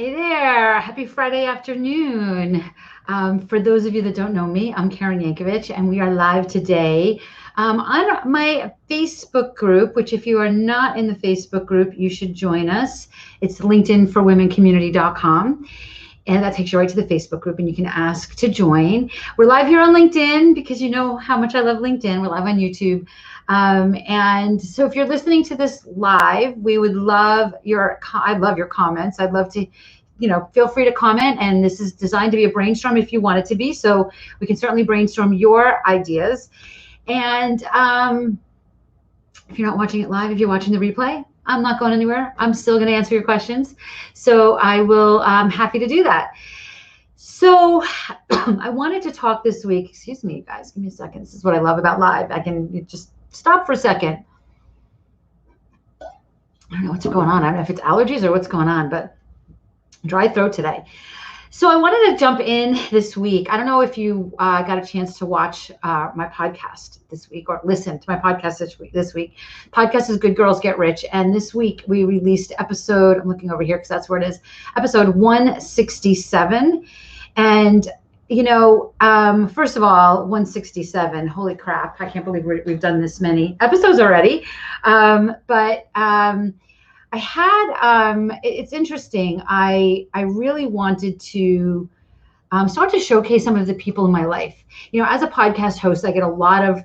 Hey there, happy Friday afternoon. For those of you that don't know me, I'm Karen Yankovich, and we are live today on my Facebook group, which if you are not in the Facebook group, you should join us. It's linkedinforwomencommunity.com. And that takes you right to the Facebook group, and you can ask to join. We're live here on LinkedIn because you know how much I love LinkedIn. We're live on YouTube. And so if you're listening to this live, we would love I love your comments. I'd love to, feel free to comment. And this is designed to be a brainstorm if you want it to be. So we can certainly brainstorm your ideas. And if you're not watching it live, if you're watching the replay, I'm not going anywhere. I'm still going to answer your questions. So I'm happy to do that. So I wanted to talk this week. Excuse me, guys. Give me a second. This is what I love about live. I can just stop for a second. I don't know what's going on. I don't know if it's allergies or what's going on, but dry throat today. So I wanted to jump in this week. I don't know if you got a chance to watch my podcast this week or listen to my podcast this week. Podcast is Good Girls Get Rich. And this week we released episode, I'm looking over here because that's where it is, episode 167. And, first of all, 167, holy crap. I can't believe we've done this many episodes already. I had, it's interesting. I really wanted to start to showcase some of the people in my life. As a podcast host, I get a lot of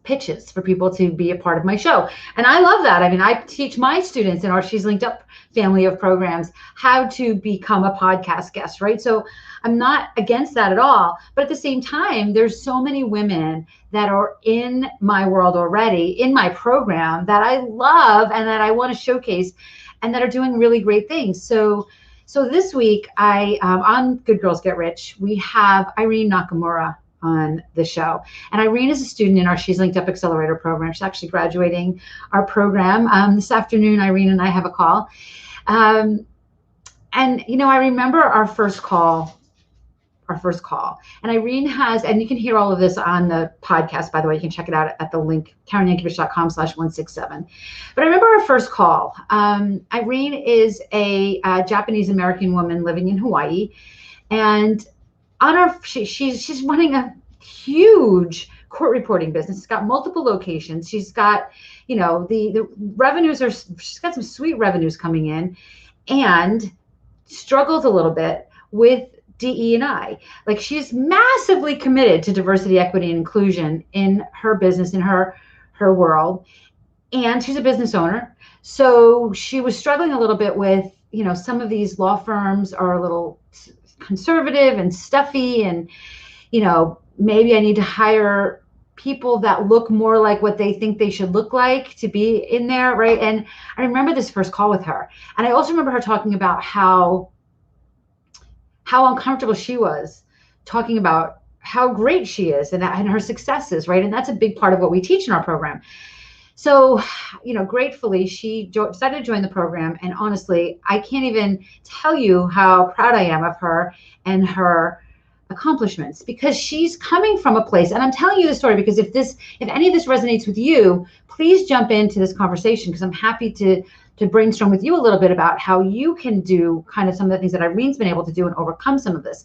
pitches for people to be a part of my show. And I love that. I mean, I teach my students in our She's Linked Up family of programs how to become a podcast guest, right? So I'm not against that at all. But at the same time, there's so many women that are in my world already, in my program, that I love and that I want to showcase and that are doing really great things. So this week, on Good Girls Get Rich, we have Irene Nakamura on the show. And Irene is a student in our She's Linked Up Accelerator program. She's actually graduating our program. This afternoon, Irene and I have a call. I remember our first call. And Irene and you can hear all of this on the podcast, by the way. You can check it out at the link, karenyankovich.com/167. But I remember our first call. Irene is a Japanese American woman living in Hawaii. And she's running a huge court reporting business. It's got multiple locations. She's got, the revenues she's got some sweet revenues coming in, and struggles a little bit with DE&I. Like, she's massively committed to diversity, equity, and inclusion in her business, in her world. And she's a business owner. So she was struggling a little bit with, some of these law firms are a little conservative and stuffy, and maybe I need to hire people that look more like what they think they should look like to be in there, right? And I remember this first call with her, and I also remember her talking about how uncomfortable she was talking about how great she is and her successes, right? And that's a big part of what we teach in our program. So, gratefully, she decided to join the program. And honestly, I can't even tell you how proud I am of her and her accomplishments, because she's coming from a place. And I'm telling you this story because if any of this resonates with you, please jump into this conversation, because I'm happy to brainstorm with you a little bit about how you can do kind of some of the things that Irene's been able to do and overcome some of this.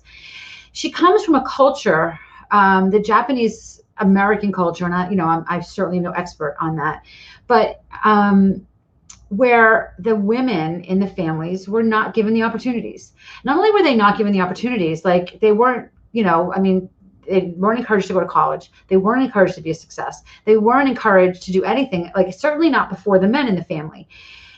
She comes from a culture, the Japanese American culture, and I'm certainly no expert on that, but where the women in the families were not given the opportunities. Not only were they not given the opportunities, like they weren't, they weren't encouraged to go to college. They weren't encouraged to be a success. They weren't encouraged to do anything, like certainly not before the men in the family.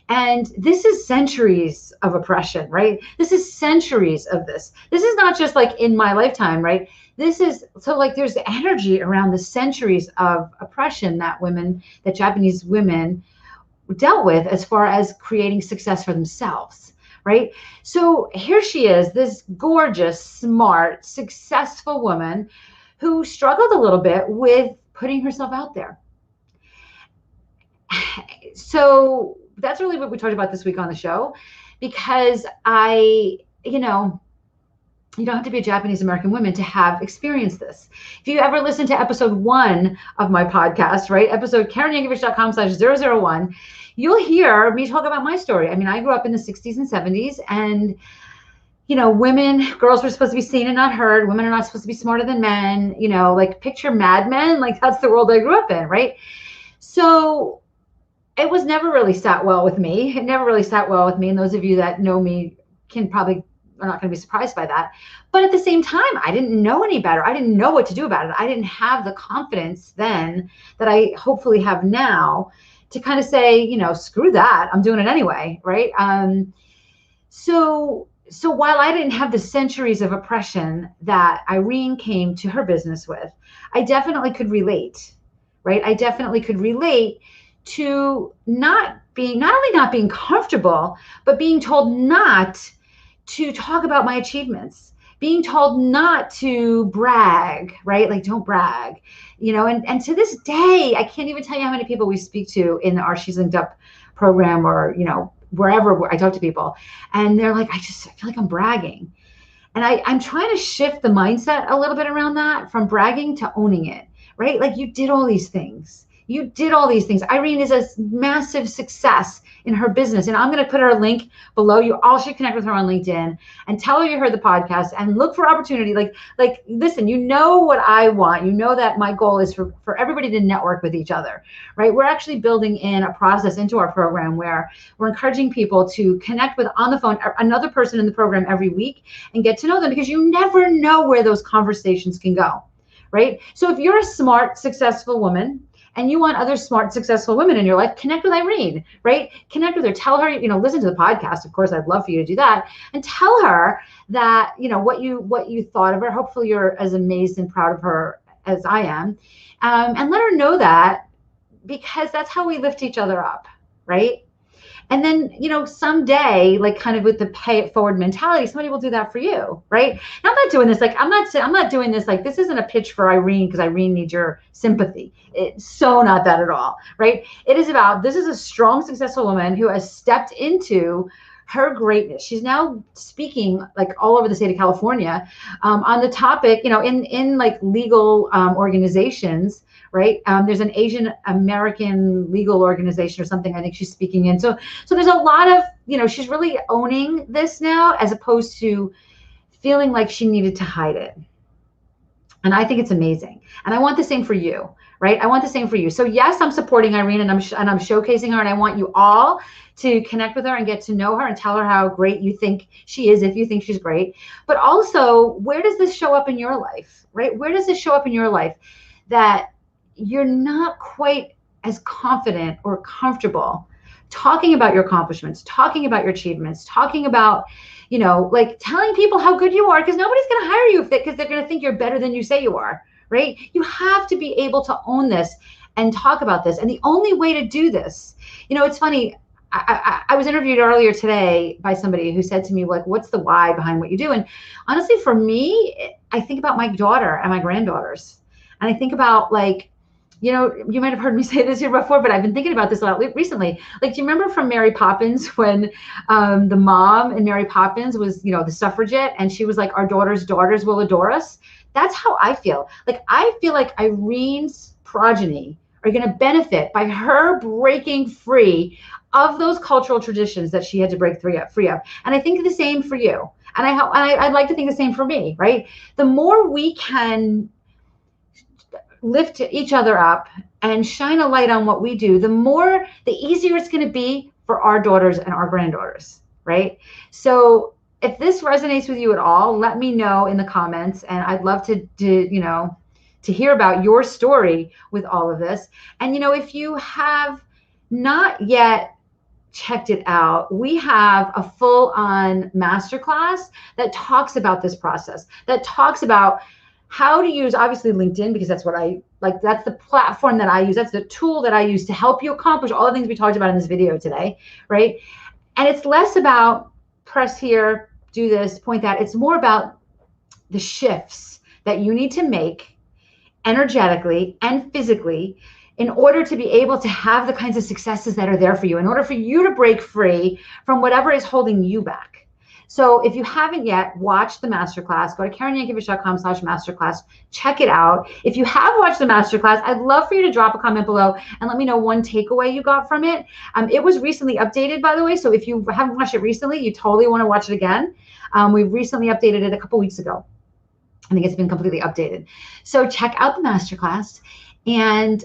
And this is centuries of oppression, right? This is centuries of this. This is not just like in my lifetime, right? This is, so like there's the energy around the centuries of oppression that Japanese women dealt with as far as creating success for themselves, right? So here she is, this gorgeous, smart, successful woman who struggled a little bit with putting herself out there. So that's really what we talked about this week on the show, because You don't have to be a Japanese American woman to have experienced this. If you ever listen to episode 1 of my podcast, right, episode KarenYankovich.com/001, you'll hear me talk about my story. I mean, I grew up in the 60s and 70s, and girls were supposed to be seen and not heard. Women are not supposed to be smarter than men. Like picture Mad Men. Like that's the world I grew up in, right? So it was never really sat well with me. It never really sat well with me. And those of you that know me are not going to be surprised by that. But at the same time, I didn't know any better. I didn't know what to do about it. I didn't have the confidence then that I hopefully have now to kind of say, screw that. I'm doing it anyway, right? So while I didn't have the centuries of oppression that Irene came to her business with, I definitely could relate, right? I definitely could relate to not only not being comfortable, but being told not to talk about my achievements, being told not to brag, right? Like, don't brag, and to this day, I can't even tell you how many people we speak to in our She's Linked Up program or, wherever I talk to people, and they're like, I feel like I'm bragging. And I'm trying to shift the mindset a little bit around that, from bragging to owning it, right? Like, you did all these things. Irene is a massive success in her business. And I'm going to put her link below. You all should connect with her on LinkedIn and tell her you heard the podcast and look for opportunity. Like, listen, what I want. That my goal is for everybody to network with each other, right? We're actually building in a process into our program where we're encouraging people to connect with, on the phone, another person in the program every week and get to know them, because you never know where those conversations can go, right? So if you're a smart, successful woman, and you want other smart, successful women in your life, connect with Irene, right? Connect with her. Tell her, listen to the podcast. Of course, I'd love for you to do that. And tell her that, what you thought of her. Hopefully you're as amazed and proud of her as I am. And let her know that, because that's how we lift each other up, right? And then, someday, like kind of with the pay it forward mentality, somebody will do that for you, right? And I'm not doing this like, I'm not doing this like, this isn't a pitch for Irene because Irene needs your sympathy. It's so not that at all, right? It is about, this is a strong, successful woman who has stepped into her greatness. She's now speaking like all over the state of California on the topic, in like legal organizations, right? There's an Asian American legal organization or something I think she's speaking in. So there's a lot of, she's really owning this now, as opposed to feeling like she needed to hide it. And I think it's amazing. And I want the same for you, right? I want the same for you. So yes, I'm supporting Irene and I'm showcasing her, and I want you all to connect with her and get to know her and tell her how great you think she is, if you think she's great. But also, where does this show up in your life, right? Where does this show up in your life that you're not quite as confident or comfortable talking about your accomplishments, talking about your achievements, talking about, like telling people how good you are, because nobody's going to hire you because they're going to think you're better than you say you are, right? You have to be able to own this and talk about this. And the only way to do this, it's funny. I was interviewed earlier today by somebody who said to me, like, what's the why behind what you do? And honestly, for me, I think about my daughter and my granddaughters. And I think about, like, you might have heard me say this here before, but I've been thinking about this a lot recently. Like, do you remember from Mary Poppins when the mom in Mary Poppins was, the suffragette, and she was like, our daughters will adore us? That's how I feel. Like, I feel like Irene's progeny are going to benefit by her breaking free of those cultural traditions that she had to break free of. And I think the same for you. And I'd like to think the same for me, right? The more we can lift each other up and shine a light on what we do, the easier it's going to be for our daughters and our granddaughters, right? So if this resonates with you at all, let me know in the comments, and I'd love to hear about your story with all of this. And if you have not yet checked it out, we have a full-on masterclass that talks about this process, that talks about how to use, obviously, LinkedIn, because that's what I like. That's the platform that I use. That's the tool that I use to help you accomplish all the things we talked about in this video today, right? And it's less about press here, do this, point that. It's more about the shifts that you need to make energetically and physically in order to be able to have the kinds of successes that are there for you, in order for you to break free from whatever is holding you back. So if you haven't yet watched the masterclass, go to KarenYankovich.com/masterclass. Check it out. If you have watched the masterclass, I'd love for you to drop a comment below and let me know one takeaway you got from it. It was recently updated, by the way. So if you haven't watched it recently, you totally want to watch it again. We recently updated it a couple weeks ago. I think it's been completely updated. So check out the masterclass. And,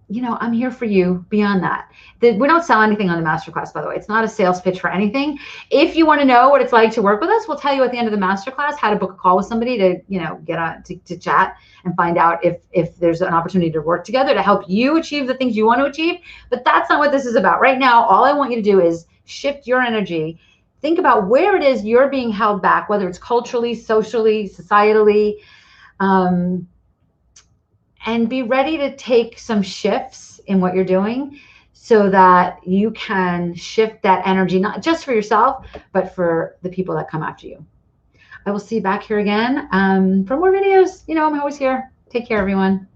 you know, I'm here for you beyond that. We don't sell anything on the masterclass, by the way. It's not a sales pitch for anything. If you want to know what it's like to work with us, we'll tell you at the end of the masterclass how to book a call with somebody to, you know, get on to chat and find out if there's an opportunity to work together to help you achieve the things you want to achieve. But that's not what this is about. Right now, all I want you to do is shift your energy. Think about where it is you're being held back, whether it's culturally, socially, societally, and be ready to take some shifts in what you're doing so that you can shift that energy, not just for yourself, but for the people that come after you. I will see you back here again for more videos. You know, I'm always here. Take care, everyone.